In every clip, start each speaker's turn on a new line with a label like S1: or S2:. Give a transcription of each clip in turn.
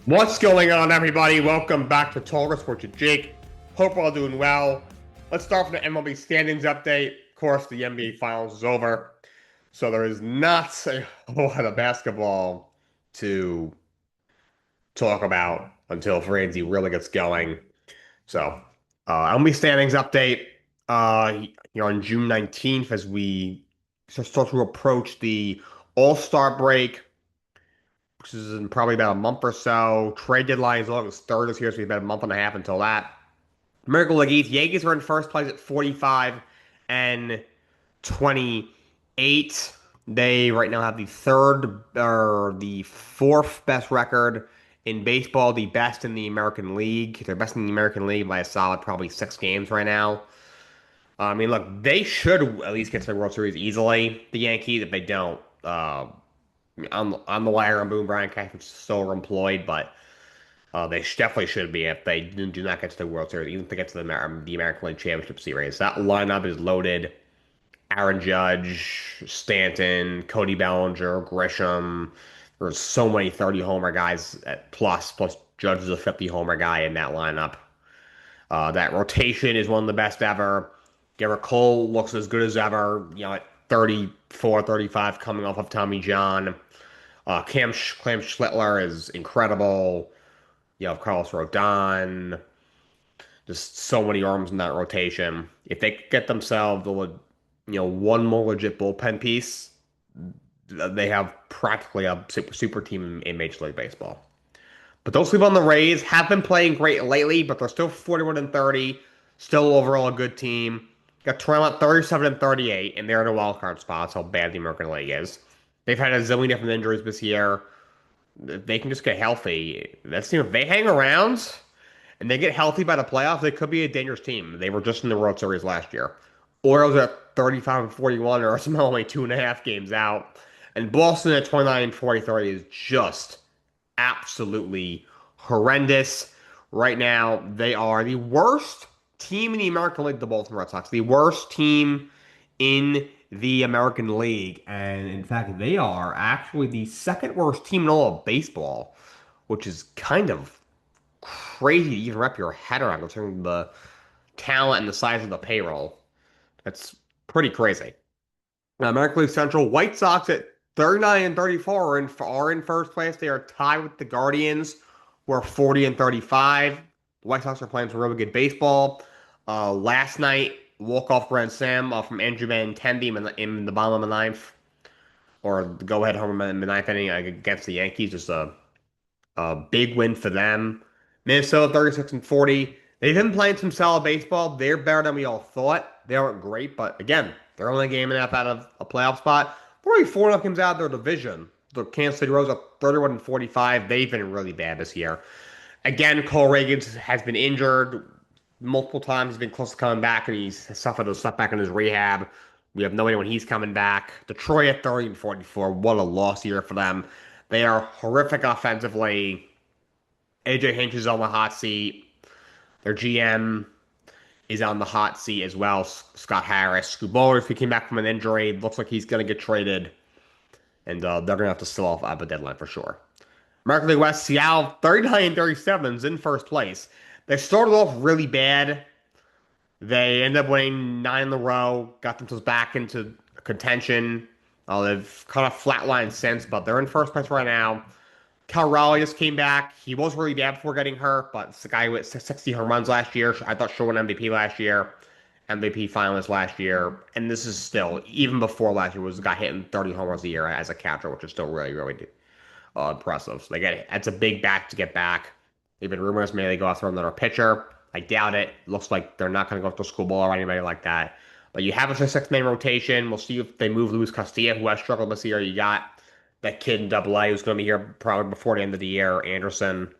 S1: What's going on, everybody? Welcome back to Talkin Sports with Jake. Hope we're all doing well. Let's start with the MLB standings update. Of course, the NBA Finals is over, so there is not a whole lot of basketball to talk about until Franzi really gets going. So, MLB standings update. On June 19th, as we start to approach the All-Star break, which is in probably about a month or so. Trade deadline is August 3rd this year, so we have about a month and a half until that. American League East, Yankees are in first place at 45 and 28. They right now have the third or the fourth best record in baseball, the best in the American League. They're best in the American League by a solid probably 6 games right now. I mean, look, they should at least get to the World Series easily, the Yankees. If they don't, on the wire on Boone Bryant is still employed, but they definitely should be if they do not get to the World Series, even if they get to the American League Championship Series. That lineup is loaded. Aaron Judge, Stanton, Cody Bellinger, Grisham. There's so many 30 homer guys at plus Judge is a 50 homer guy in that lineup. That rotation is one of the best ever. Garrett Cole looks as good as ever, at 34, 35 coming off of Tommy John. Cam Schlittler is incredible. You have Carlos Rodon. Just so many arms in that rotation. If they get themselves, one more legit bullpen piece, they have practically a super team in Major League Baseball. But don't sleep on the Rays. Have been playing great lately, but they're still 41 and 30. Still overall a good team. Got Toronto at 37 and 38, and they're in a wild card spot. That's how bad the American League is. They've had a zillion different injuries this year. If they can just get healthy, that's if they hang around and they get healthy by the playoffs, they could be a dangerous team. They were just in the World Series last year. Orioles at 35 and 41 are somehow only 2.5 games out. And Boston at 29 and 43 is just absolutely horrendous. Right now, they are the worst team in the American League, the Boston Red Sox. The worst team in the American League. And in fact, they are actually the second worst team in all of baseball, which is kind of crazy to even wrap your head around considering the talent and the size of the payroll. That's pretty crazy. American League Central, White Sox at 39 and 34 are in first place. They are tied with the Guardians, who are 40 and 35. The White Sox are playing some really good baseball. Last night, walk-off grand slam from Andrew Benintendi in the bottom of the ninth, or the go-ahead homer in the ninth inning against the Yankees. Just a big win for them. Minnesota 36 and 40. They've been playing some solid baseball. They're better than we all thought. They aren't great, but again, they're only a game and a half out of a playoff spot. They're only 4.5 games out of their division. The Kansas City Royals are 31 and 45. They've been really bad this year. Again, Cole Reagans has been injured multiple times. He's been close to coming back, and he's suffered a setback in his rehab. We have no idea when he's coming back. Detroit at 30 and 44. What a loss year for them. They are horrific offensively. AJ Hinch is on the hot seat. Their GM is on the hot seat as well. Scott Harris. Scoot Bowlers, if he came back from an injury, looks like he's going to get traded. And they're going to have to still off a deadline for sure. American League West, Seattle, 39 and 37 is in first place. They started off really bad. They ended up winning 9 in a row, got themselves back into contention. They've kind of flatlined since, but they're in first place right now. Cal Raleigh just came back. He was really bad before getting hurt, but it's the guy with 60 home runs last year. I thought should win MVP last year. MVP finalist last year. And this is still, even before last year, was a guy hitting 30 home runs a year as a catcher, which is still really impressive. So it's a big back to get back. They've been rumors maybe they go after another pitcher. I doubt it. Looks like they're not going to go after school ball or anybody like that. But you have a 6-man rotation. We'll see if they move Luis Castillo, who has struggled this year. You got that kid in Double A who's going to be here probably before the end of the year, Anderson.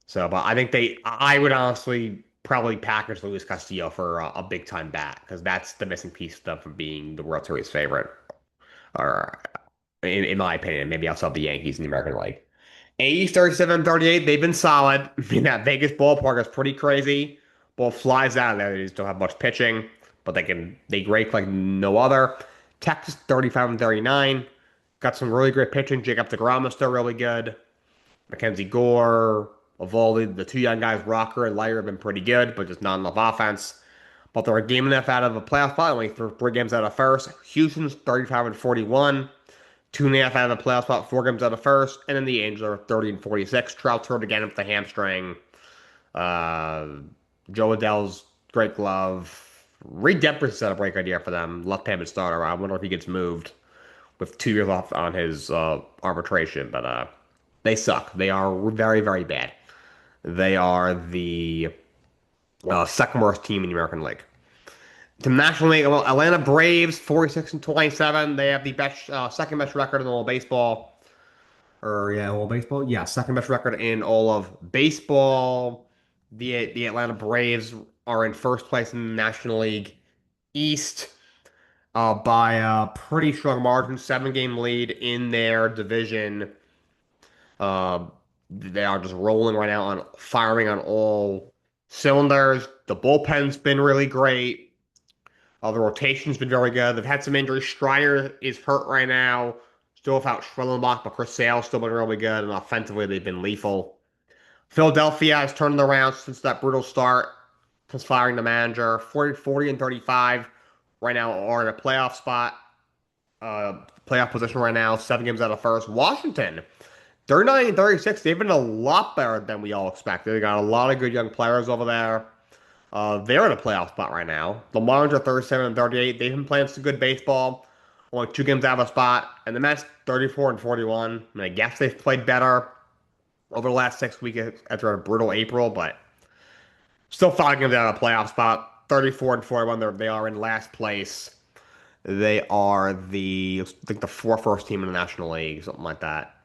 S1: So, but I think I would honestly probably package Luis Castillo for a big time bat because that's the missing piece of them from being the World Series favorite. Or, in my opinion, maybe outside the Yankees in the American League. A's 37-38, they've been solid. I mean, that Vegas ballpark is pretty crazy. Ball flies out of there. They just don't have much pitching, but they rake like no other. Texas 35 and 39. Got some really great pitching. Jacob deGrom is still really good. Mackenzie Gore, Evaldi, the two young guys, Rocker and Liar, have been pretty good, but just not enough offense. But they're a game and a half out of a playoff spot, only three games out of first. Houston's 35 and 41, two and a half out of a playoff spot, four games out of first. And then the Angels are 30 and 46. Trout's hurt again with the hamstring. Uh, Joe Adele's great glove. Reed Dempster's set a break idea for them. Left-handed starter. I wonder if he gets moved with 2 years off on his arbitration. But they suck. They are very, very bad. They are the second worst team in the American League. The National League, well, Atlanta Braves, 46 and 27. They have the best, second best record in all of baseball. Or yeah, all baseball. Yeah, second best record in all of baseball. The Atlanta Braves are in first place in the National League East by a pretty strong margin, 7 game lead in their division. Uh, they are just rolling right now on firing on all cylinders. The bullpen's been really great. The rotation's been very good. They've had some injuries. Strider is hurt right now, still without Schwellenbach, but Chris Sale's still been really good, and offensively they've been lethal. Philadelphia has turned it around since that brutal start, since firing the manager. 40 and 35 right now are in a playoff spot, playoff position right now, 7 games out of first. Washington, 39 and 36. They've been a lot better than we all expected. They got a lot of good young players over there. They're in a playoff spot right now. The Marlins are 37 and 38. They've been playing some good baseball. Only 2 games out of a spot. And the Mets, 34 and 41. I mean, I guess they've played better over the last 6 weeks after a brutal April, but still 5 games out of a playoff spot. 34 and 41. They are in last place. They are I think the fourth worst team in the National League, something like that.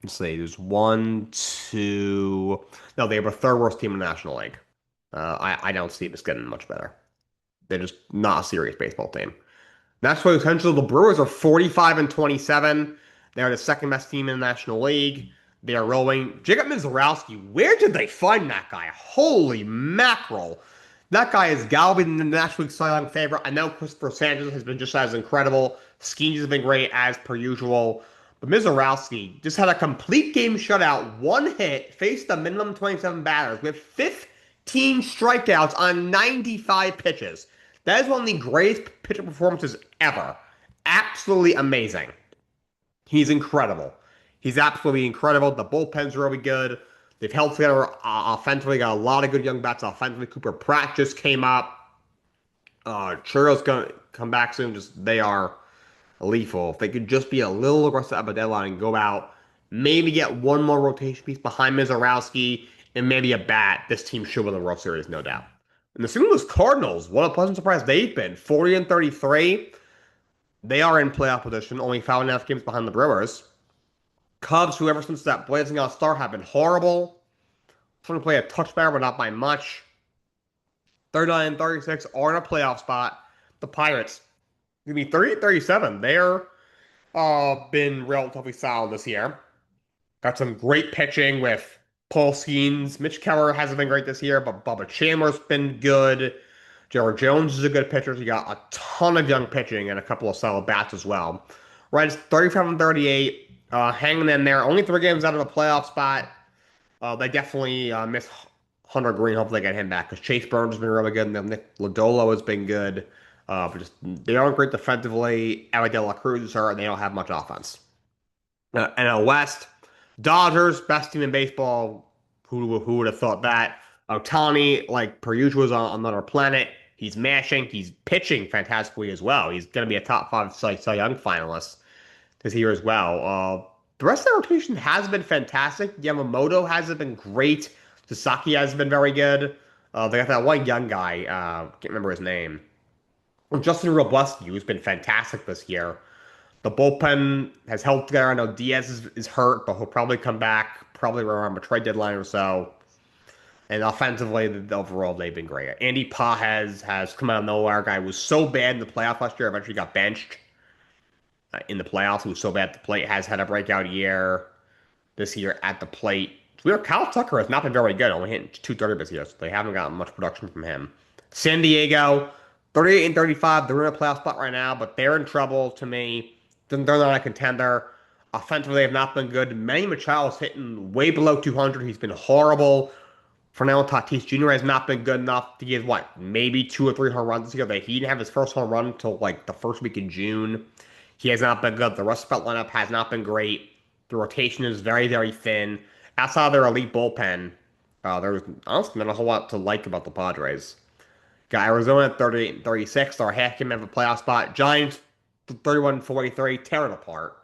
S1: Let's see. There's one, two. No, they have a third worst team in the National League. I don't see this getting much better. They're just not a serious baseball team. That's why essentially the Brewers are 45 and 27. They're the second best team in the National League. They are rolling. Jacob Mizorowski, where did they find that guy? Holy mackerel. That guy is got to be the National League Cy Young favorite. I know Christopher Sanchez has been just as incredible. Skeens has been great as per usual. But Mizorowski just had a complete game shutout, one hit, faced a minimum 27 batters with 15 strikeouts on 95 pitches. That is one of the greatest pitcher performances ever. Absolutely amazing. He's incredible. He's absolutely incredible. The bullpen's really good. They've held together offensively. Got a lot of good young bats offensively. Cooper Pratt just came up. Churro's going to come back soon. Just they are lethal. If they could just be a little aggressive at the deadline and go out, maybe get one more rotation piece behind Mizorowski and maybe a bat, this team should win the World Series, no doubt. And the St. Louis Cardinals, what a pleasant surprise they've been. 40 and 33. They are in playoff position, only 5.5 games behind the Brewers. Cubs, who ever since that blazing out start have been horrible. Trying to play a touch better, but not by much. 39 and 36 are in a playoff spot. The Pirates, going to be 38-37. They're been relatively solid this year. Got some great pitching with Paul Skeens. Mitch Keller hasn't been great this year, but Bubba Chandler's been good. Jared Jones is a good pitcher. So you got a ton of young pitching and a couple of solid bats as well. Reds 35 and 38, hanging in there. Only 3 games out of a playoff spot. They definitely miss Hunter Green. Hopefully they get him back because Chase Burns has been really good. And Nick Lodolo has been good. But just they aren't great defensively. Ellie De La Cruz is hurt, and they don't have much offense. NL West, Dodgers, best team in baseball. Who would have thought that? Ohtani, like per usual, is on another planet. He's mashing. He's pitching fantastically as well. He's going to be a top 5 Cy Young finalist this year as well. The rest of the rotation has been fantastic. Yamamoto hasn't been great. Sasaki has been very good. They got that one young guy. Can't remember his name. Justin Robleski, who's been fantastic this year. The bullpen has held together. I know Diaz is hurt, but he'll probably come back, probably around a trade deadline or so. And offensively, overall, they've been great. Andy Pa has come out of nowhere. Guy was so bad in the playoffs last year, eventually got benched in the playoffs. He was so bad at the plate, has had a breakout year this year at the plate. Kyle Tucker has not been very good, only hitting 230 this year, so they haven't gotten much production from him. San Diego, 38 and 35. They're in a playoff spot right now, but they're in trouble to me. They're not a contender. Offensively, they have not been good. Manny Machado's hitting way below 200. He's been horrible. Fernando Tatis Jr. has not been good enough to give, what, maybe 2 or 3 home runs this year. He didn't have his first home run until like the first week in June. He has not been good. The rest of the lineup has not been great. The rotation is very, very thin. Outside of their elite bullpen, there's honestly not a whole lot to like about the Padres. Got Arizona at 38 and 36. They're a half game of a playoff spot. Giants 31 and 43, tearing apart.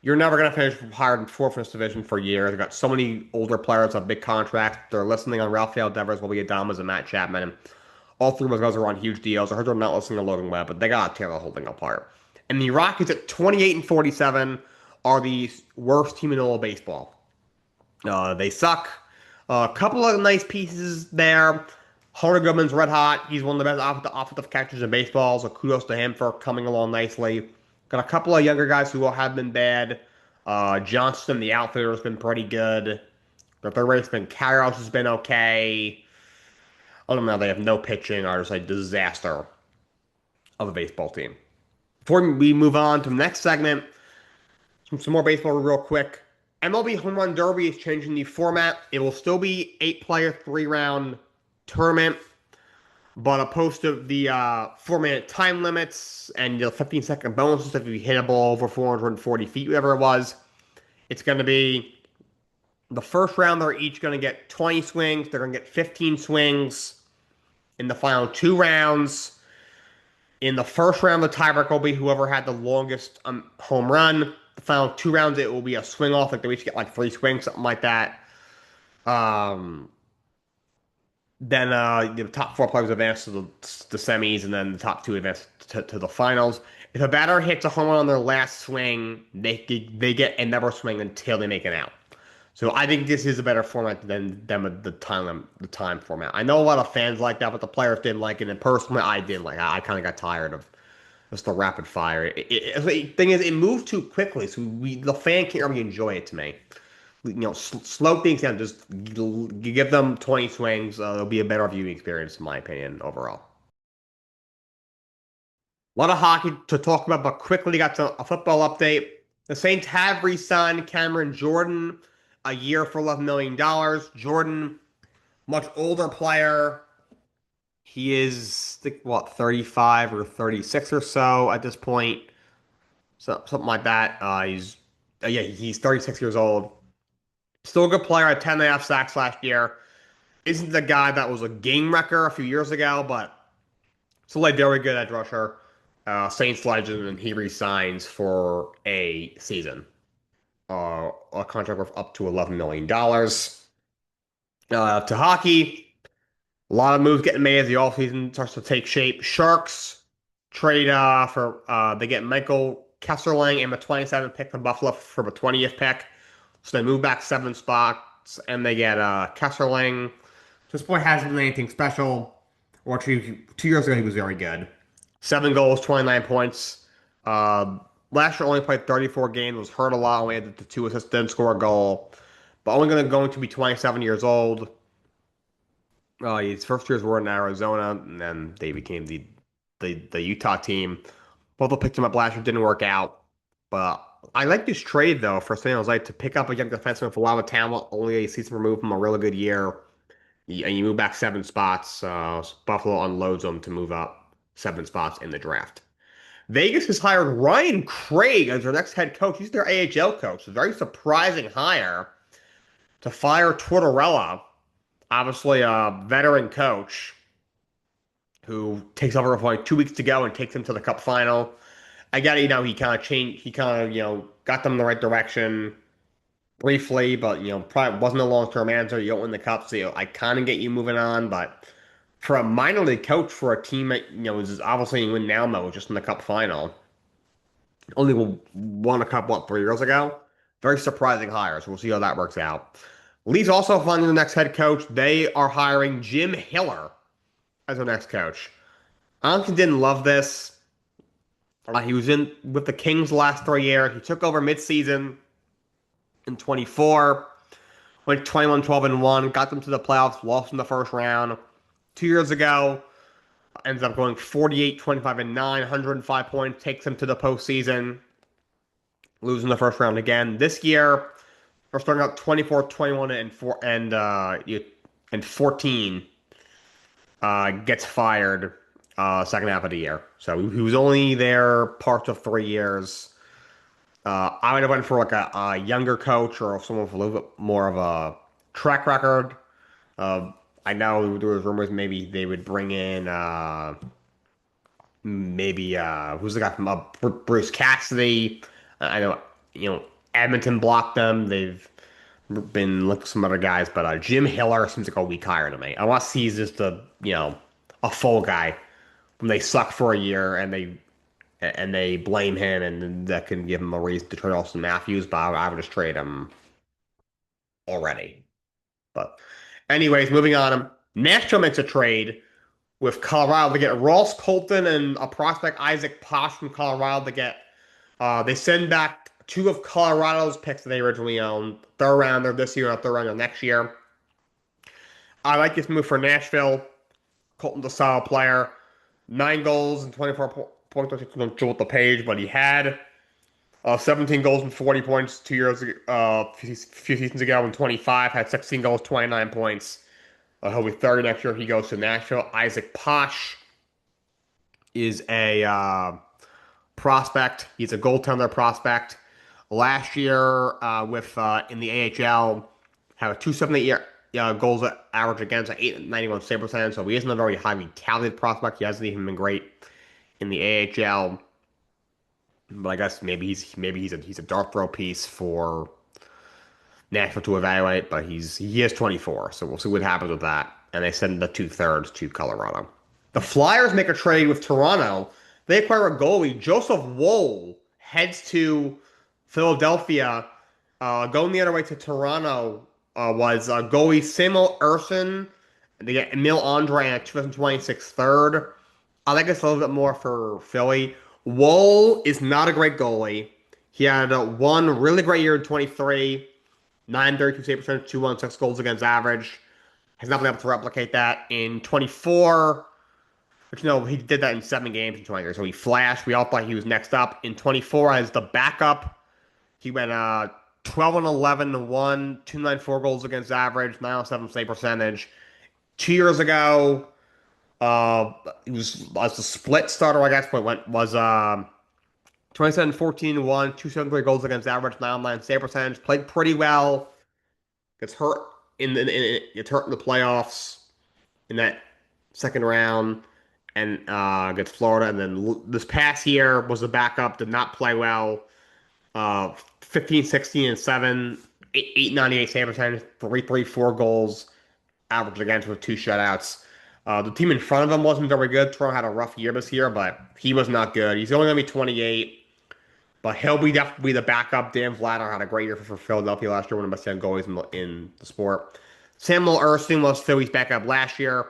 S1: You're never going to finish higher than fourth in this division for years. They've got so many older players on big contracts. They're listening on Rafael Devers, Willie Adames, and Matt Chapman. All three of those guys are on huge deals. I heard they're not listening to Logan Webb, but they got to tear the whole thing apart. And the Rockies at 28 and 47 are the worst team in all of baseball. They suck. A couple of nice pieces there. Hunter Goodman's red hot. He's one of the best offensive catchers in baseball, so kudos to him for coming along nicely. Got a couple of younger guys who have been bad. Johnston, the outfielder, has been pretty good. The third baseman, Karros, has been okay. I don't know. They have no pitching. Are just a disaster of a baseball team. Before we move on to the next segment, some more baseball real quick. MLB Home Run Derby is changing the format. It will still be 8-player, 3-round tournament, but opposed to the 4-minute time limits and the 15-second bonuses if you hit a ball over 440 feet, whatever it was, it's going to be the first round. They're each going to get 20 swings. They're going to get 15 swings in the final 2 rounds. In the first round, the tiebreaker will be whoever had the longest home run. The final 2 rounds, it will be a swing off. Like they each get like 3 swings, something like that. Then the top 4 players advance to the semis, and then the top 2 advance to the finals. If a batter hits a home run on their last swing, they get another swing until they make it out. So I think this is a better format than the time format. I know a lot of fans like that, but the players didn't like it, and personally, I didn't like it. I kind of got tired of just the rapid fire. The thing is, it moved too quickly, so the fan can't really enjoy it to me. Slow things down. Just give them 20 swings. It'll be a better viewing experience, in my opinion, overall. A lot of hockey to talk about, but quickly got to a football update. The Saints have re-signed Cameron Jordan a year for $11 million. Jordan, much older player. He is, I think, what, 35 or 36 or so at this point. So, something like that. He's 36 years old. Still a good player at 10.5 sacks last year. Isn't the guy that was a game wrecker a few years ago, but still a very good edge rusher. Saints legend, and he resigns for a season. A contract worth up to $11 million. To hockey, a lot of moves getting made as the offseason starts to take shape. Sharks trade for they get Michael Kesserling and the 27th pick from Buffalo for the 20th pick. So they move back 7 spots and they get Kesserling. This boy hasn't been anything special. Or 2 years ago, he was very good. 7 goals, 29 points. Last year only played 34 games, was hurt a lot, only had the 2 assists, didn't score a goal. But only going to be 27 years old. His first years were in Arizona, and then they became the Utah team. Both picked him up last year, didn't work out. But I like this trade, though, for San Jose to pick up a young defenseman with a lot of talent, only a season removed from a really good year. And you move back 7 spots. Buffalo unloads them to move up 7 spots in the draft. Vegas has hired Ryan Craig as their next head coach. He's their AHL coach. A very surprising hire to fire Tortorella, obviously a veteran coach who takes over with like 2 weeks to go and takes them to the Cup final. I got he kind of changed. He kind of got them in the right direction briefly, but probably wasn't a long-term answer. You don't win the Cup, so I kind of get you moving on, but for a minor league coach for a team that is obviously in win now mode, just in the Cup final, only won a Cup 3 years ago. Very surprising hire. So we'll see how that works out. Lee's also finding the next head coach. They are hiring Jim Hiller as their next coach. I honestly didn't love this. He was in with the Kings the last 3 years. He took over midseason in 24. Went 21-12-1. Got them to the playoffs. Lost in the first round. 2 years ago, ends up going 48-25-9, 105 points, takes them to the postseason. losing the first round again. This year, we're starting out 24, 21, and 4 and 14. Gets fired second half of the year. So he was only there parts of 3 years. I would have went for like a younger coach or someone with a little bit more of a track record. Uh, I know there was rumors maybe they would bring in maybe who's the guy from Bruce Cassidy. I know Edmonton blocked them. They've been looking for some other guys, but Jim Hiller seems like a weak hire to me. Unless he's just a full guy when they suck for a year and they blame him and that can give him a reason to trade Austin Matthews. But I would just trade him already. But anyways, moving on. Nashville makes a trade with Colorado to get Ross Colton and a prospect Isaac Posh from Colorado to get. They send back two of Colorado's picks that they originally owned, third rounder this year and a third rounder next year. I like this move for Nashville. Colton's a solid player. 9 goals and 24 points. I don't know what the page, but he had 17 goals and 40 points 2 years ago, few seasons ago. In 25, had 16 goals, 29 points. He'll be 30 next year. He goes to Nashville. Isaac Posh is a prospect. He's a goaltender prospect. Last year, with in the AHL, had a 278 goals average against, an 891 save percentage. So he isn't a very highly talented prospect. He hasn't even been great in the AHL. But I guess maybe he's a dart throw piece for Nashville to evaluate. But he is 24, so we'll see what happens with that. And they send the 2/3 to Colorado. The Flyers make a trade with Toronto. They acquire a goalie. Joseph Woll heads to Philadelphia. Going the other way to Toronto was goalie Samuel Ersson. They get Emil Andre and a 2026 third. I like this a little bit more for Philly. Woll is not a great goalie. He had one really great year in 23, 932 save percentage, 216 goals against average. Has not been able to replicate that in 24. But he did that in 7 games in 23. So he flashed. We all thought he was next up. In 24, as the backup, he went 12 and 11 to 1, 294 goals against average, 907 save percentage. 2 years ago, he was as a split starter, I guess, but was 27 14 1, 273 goals against average, 909 save percentage. Played pretty well. Gets hurt gets hurt in the playoffs in that second round and against Florida. And then this past year was the backup, did not play well. 15, 16, and 7, 898 save percentage, 334 goals, average against with 2 shutouts. The team in front of him wasn't very good. Toronto had a rough year this year, but he was not good. He's only going to be 28, but he'll be definitely the backup. Dan Vladar had a great year for Philadelphia last year, one of the best young goalies in the sport. Samuel Erston was Philly's backup last year.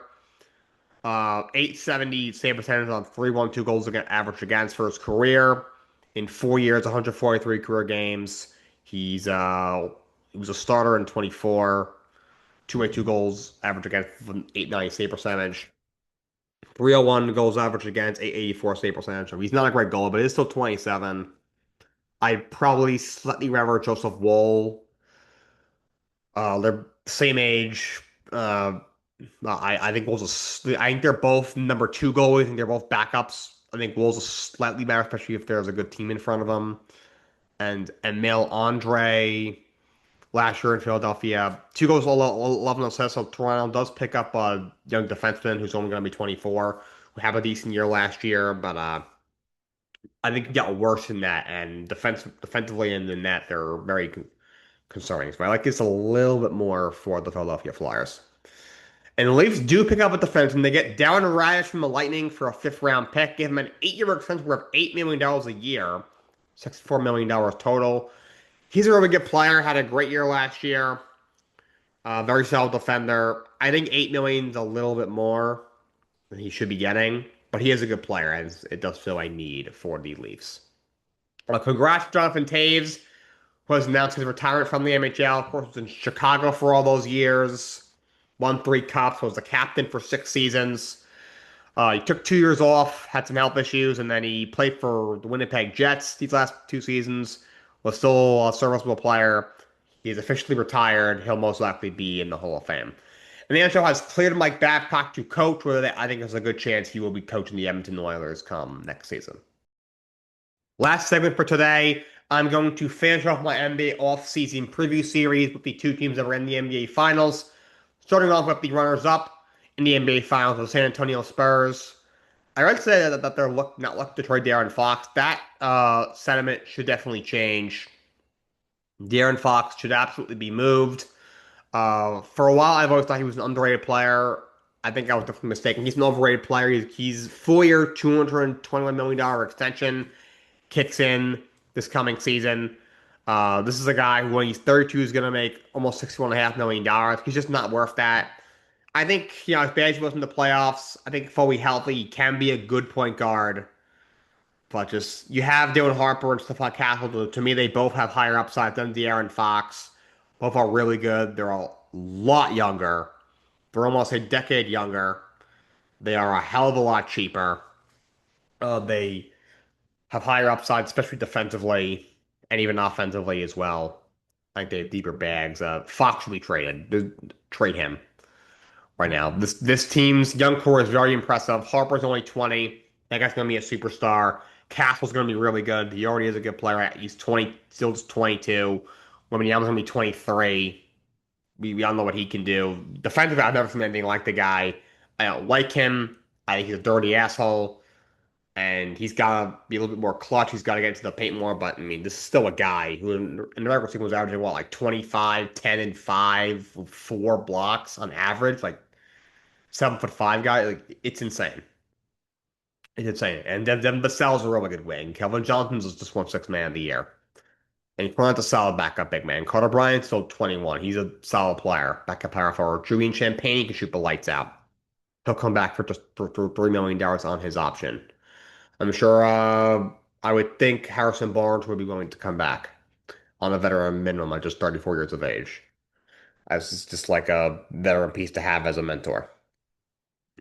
S1: 870 save percentage on 312 goals average against for his career. In 4 years, 143 career games. He was a starter in 24, 282 goals average against, 890 save percentage. 301 goals average against, 884 save percentage. So he's not a great goalie, but he's still 27. I'd probably slightly rather Joseph Woll. They're the same age. I think I think they're both number two goalies. I think they're both backups. I think Woll's a slightly better, especially if there's a good team in front of them. And Emil Andre last year in Philadelphia, 2 goals, 11 assists. So Toronto does pick up a young defenseman who's only going to be 24, who had a decent year last year, but I think it got worse than that. And defensively in the net, they're very concerning. So I like this a little bit more for the Philadelphia Flyers. And the Leafs do pick up a defenseman. They get Darren Raddysh from the Lightning for a 5th-round pick. Give him an 8-year extension worth $8 million a year. $64 million total. He's a really good player. Had a great year last year. Very solid defender. I think $8 million is a little bit more than he should be getting. But he is a good player, and it does fill a need for the Leafs. Congrats to Jonathan Toews, who has announced his retirement from the NHL. Of course, was in Chicago for all those years. Won 3 cups, was the captain for 6 seasons. He took 2 years off, had some health issues, and then he played for the Winnipeg Jets these last 2 seasons. was still a serviceable player. He's officially retired. He'll most likely be in the Hall of Fame. And the NHL has cleared Mike Babcock to coach, where I think there's a good chance he will be coaching the Edmonton Oilers come next season. Last segment for today, I'm going to finish off my NBA off-season preview series with the two teams that are in the NBA Finals. Starting off with the runners-up in the NBA Finals, the San Antonio Spurs. I would say that they're not looking to trade De'Aaron Fox. That sentiment should definitely change. De'Aaron Fox should absolutely be moved. For a while, I've always thought he was an underrated player. I think I was definitely mistaken. He's an overrated player. He's 4-year, $221 million extension kicks in this coming season. This is a guy who, when he's 32, is going to make almost $61.5 million. He's just not worth that. I think, as bad as he was in the playoffs, I think fully healthy, he can be a good point guard. But just, you have Dylan Harper and Stephon Castle. To me, they both have higher upside than De'Aaron Fox. Both are really good. They're a lot younger. They're almost a decade younger. They are a hell of a lot cheaper. They have higher upside, especially defensively and even offensively as well. I think they have deeper bags. Fox should be traded. Trade him right now. This team's young core is very impressive. Harper's only 20. That guy's going to be a superstar. Castle's going to be really good. He already is a good player. He's 20, still just 22. Wembanyama's going to be 23. We all know what he can do. Defensively, I've never seen anything like the guy. I don't like him. I think he's a dirty asshole. And he's got to be a little bit more clutch. He's got to get into the paint more. But, I mean, this is still a guy who in the regular season was averaging, what, like 25, 10, and 5, 4 blocks on average? Like, 7'5" guy. Like, it's insane. It's insane. And then Vassell's a really good wing. Kelvin Johnson's just won Sixth Man of the Year. And Cornette's a solid backup big man. Carter Bryant's still 21. He's a solid player. Backup power forward. Julian Champagne can shoot the lights out. He'll come back for just for $3 million on his option. I'm sure I would think Harrison Barnes would be willing to come back on a veteran minimum at just 34 years of age. As just like a veteran piece to have as a mentor.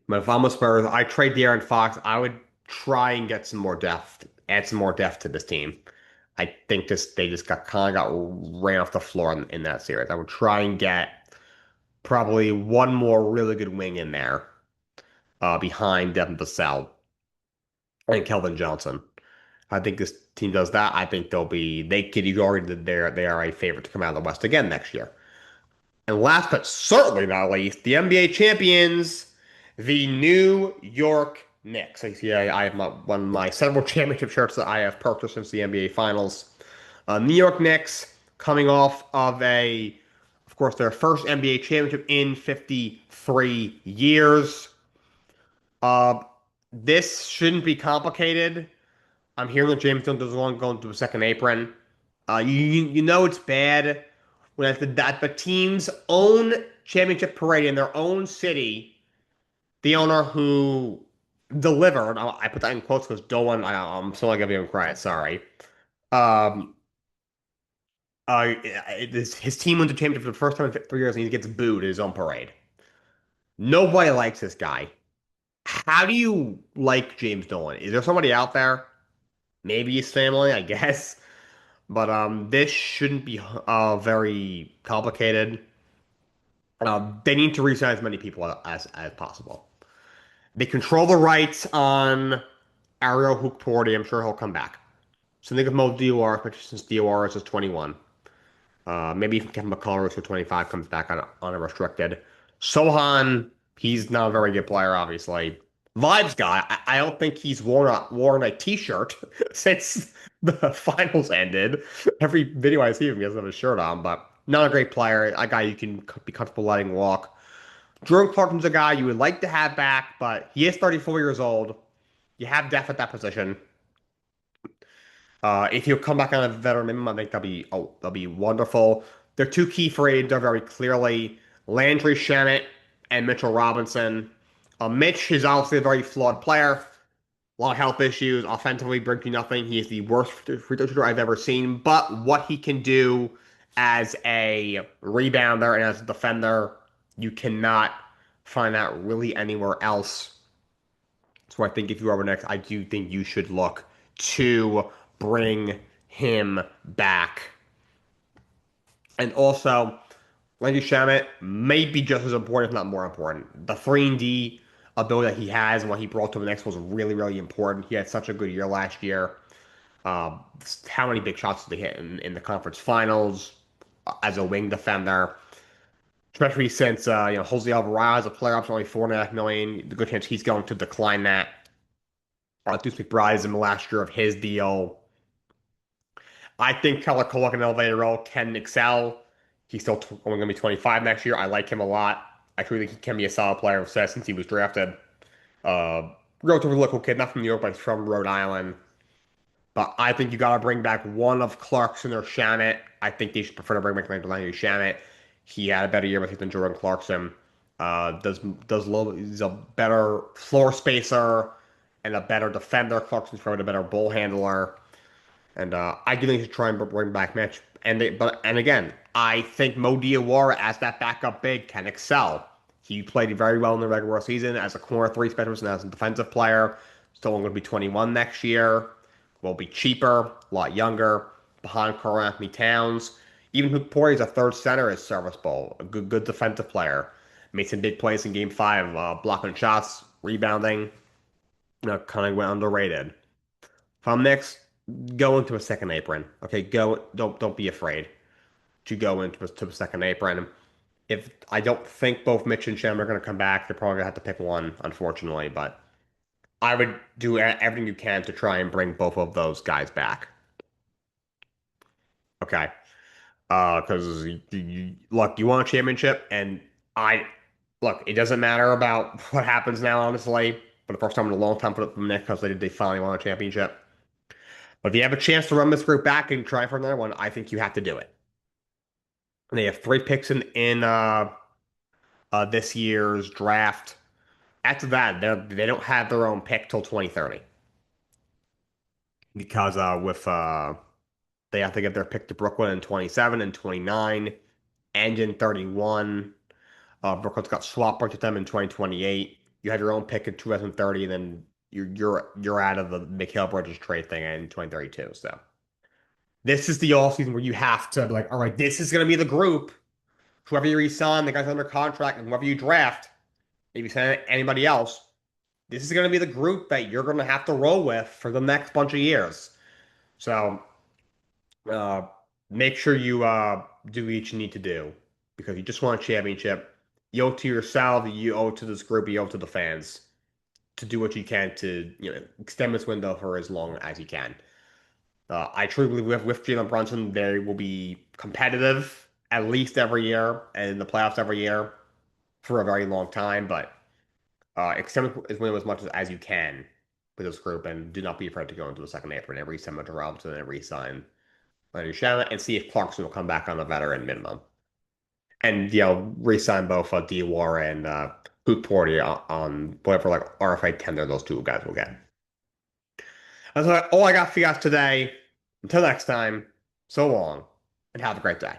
S1: But if I'm a Spurs, I trade De'Aaron Fox. I would try and get some more depth, add some more depth to this team. I think they just got ran off the floor in that series. I would try and get probably one more really good wing in there behind Devin Vassell and Kelvin Johnson. I think this team does that. I think they could you already they are a favorite to come out of the West again next year. And last but certainly not least, the NBA champions, the New York Knicks. I see I have one of my several championship shirts that I have purchased since the NBA Finals. New York Knicks coming off of course, their first NBA championship in 53 years. Uh, this shouldn't be complicated. I'm hearing that James Jones doesn't want to go into a second apron. You know it's bad when at the team's own championship parade in their own city, the owner who delivered, I put that in quotes because Dolan, I'm still not gonna even cry. Sorry. Um, his team wins the championship for the first time in 3 years, and he gets booed at his own parade. Nobody likes this guy. How do you like James Dolan? Is there somebody out there? Maybe his family, I guess. But this shouldn't be very complicated. They need to resign as many people as possible. They control the rights on Ariel Hukporti. I'm sure he'll come back. So think of Mo Dior, especially since Dior is 21. Maybe even Kevin McCullough, who's 25, comes back on unrestricted. Sohan, he's not a very good player, obviously. Vibes guy, I don't think he's worn a t-shirt since the finals ended. Every video I see of him, he doesn't have a shirt on, but not a great player. A guy you can be comfortable letting walk. Jordan Clarkson's a guy you would like to have back, but he is 34 years old. You have depth at that position. If he'll come back on a veteran minimum, I think that'll be wonderful. Their two key free agents are very clearly Landry Shamet and Mitchell Robinson. Mitch is obviously a very flawed player. A lot of health issues. Offensively, brings you nothing. He is the worst free throw shooter I've ever seen. But what he can do as a rebounder and as a defender, you cannot find that really anywhere else. So I think if you are next, I do think you should look to bring him back. And also, Landry Shamet may be just as important, if not more important. The 3 and D ability that he has and what he brought to the Knicks was really, really important. He had such a good year last year. Um, how many big shots did he hit in the conference finals as a wing defender? Especially since Jose Alvarado is a player option only 4.5 million. The good chance he's going to decline that. Deuce McBride is in the last year of his deal. I think Colacola in an elevated role can excel. He's still only going to be 25 next year. I like him a lot. I truly think he can be a solid player since he was drafted. Relatively local kid, not from New York, but from Rhode Island. But I think you got to bring back one of Clarkson or Shamit. I think they should prefer to bring back Landry Shamit. He had a better year with it than Jordan Clarkson. He's a better floor spacer and a better defender. Clarkson's probably a better ball handler. And I do think he should try and bring back Mitch. And again, I think Mo Diawara as that backup big can excel. He played very well in the regular season as a corner three specialist and as a defensive player. Still only going to be 21 next year. Will be cheaper, a lot younger, behind Karl Anthony Towns. Even Hupori is a third center is serviceable. A good defensive player. Made some big plays in Game 5, blocking shots, rebounding. Kind of went underrated. If I'm Knicks, go into a second apron. Okay, go. Don't be afraid to go into a second apron. If I don't think both Mitch and Shem are going to come back, they're probably going to have to pick one, unfortunately. But I would do everything you can to try and bring both of those guys back. Okay, because look, you want a championship, and I look. It doesn't matter about what happens now, honestly. For the first time in a long time for the Knicks, because they finally won a championship. But if you have a chance to run this group back and try for another one, I think you have to do it. And they have 3 picks in this year's draft. After that, they don't have their own pick till 2030 because with they have to get their pick to Brooklyn in 27 and 29 and in 31. Brooklyn's got swap with them in 2028. You have your own pick in 2030, and then you're out of the Mikal Bridges trade thing in 2032. So this is the off season where you have to be like, all right, this is going to be the group. Whoever you resign, the guys under contract, and whoever you draft, if you sign anybody else, this is going to be the group that you're going to have to roll with for the next bunch of years. So uh, make sure you do what you need to do because you just want a championship. You owe it to yourself, you owe it to this group, you owe it to the fans to do what you can to extend this window for as long as you can. I truly believe with Jalen Brunson, they will be competitive at least every year and in the playoffs every year for a very long time. But extend his window as much as you can with this group, and do not be afraid to go into the second apron and re-sign Mitchell Robinson and re-sign Leonard Shannon and see if Clarkson will come back on the veteran minimum. And re-sign both Diawara and Hoot Porter on whatever like RFA tender those two guys will get. That's all I got for you guys today. Until next time, so long, and have a great day.